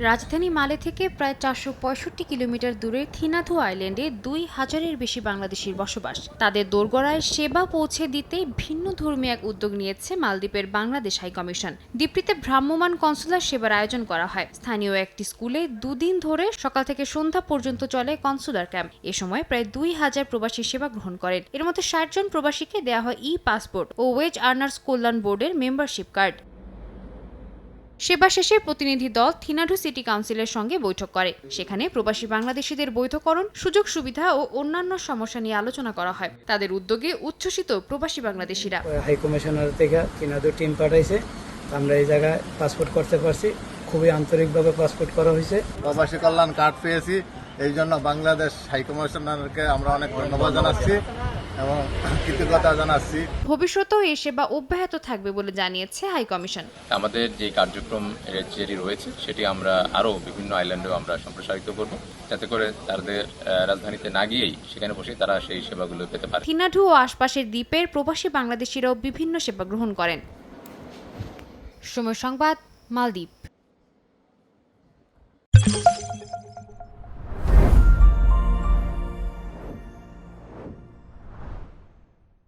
রাজধানী মালে থেকে প্রায় ৪৬৫ কিলোমিটার দূরে থিনাথু আইল্যান্ডে ২,০০০-এর বেশি বাংলাদেশির বসবাস। তাদের দোরগোড়ায় সেবা পৌঁছে দিতে ভিন্ন ধর্মী এক উদ্যোগ নিয়েছে মালদ্বীপের বাংলাদেশ হাইকমিশন। দ্বীপটিতে ভ্রাম্যমাণ কনসুলার সেবার আয়োজন করা হয়। স্থানীয় একটি স্কুলে দুদিন ধরে সকাল থেকে সন্ধ্যা পর্যন্ত চলে কনসুলার ক্যাম্প। এ সময় প্রায় ২,০০০ প্রবাসী সেবা গ্রহণ করেন। এর মধ্যে ৬০ জন প্রবাসীকে দেওয়া হয় পাসপোর্ট ও ওয়েজ আর্নার্স কল্যাণ বোর্ডের মেম্বারশিপ কার্ড। সেবা শেষে প্রতিনিধি দল থিনাথু সিটি কাউন্সিলের সঙ্গে বৈঠক করে। সেখানে প্রবাসী বাংলাদেশিদের বৈধকরণ, সুযোগ সুবিধা ও অন্যান্য সমস্যা নিয়ে আলোচনা করা হয়। তাদের উদ্যোগে উচ্ছ্বসিত প্রবাসী বাংলাদেশিরা। হাই কমিশনার থেকে থিনাথু টিম পাঠাইছে, আমরা এই জায়গায় পাসপোর্ট করতে পারছি। খুবই আন্তরিকভাবে পাসপোর্ট করা হয়েছে। প্রবাসী কল্যাণ কার্ড পেয়েছি, এই জন্য বাংলাদেশ হাই কমিশনারকে আমরা অনেক ধন্যবাদ জানাচ্ছি এবং কৃতজ্ঞতা জানাচ্ছি। ভবিষ্যতেও এই সেবা অব্যাহত থাকবে বলে জানিয়েছে হাই কমিশন। আমাদের যে কার্যক্রম যেটি রয়েছে সেটি আমরা আরও বিভিন্ন আইল্যান্ডেও আমরা সম্প্রসারিত করব, যাতে করে তাদের রাজধানীতে না গিয়েই সেখানে বসে তারা সেই সেবাগুলো পেতে পারে। থিনাথু ও আশপাশের দ্বীপের প্রবাসী বাংলাদেশিরাও বিভিন্ন সেবা গ্রহণ করেন। সময় সংবাদ, মালদ্বীপ।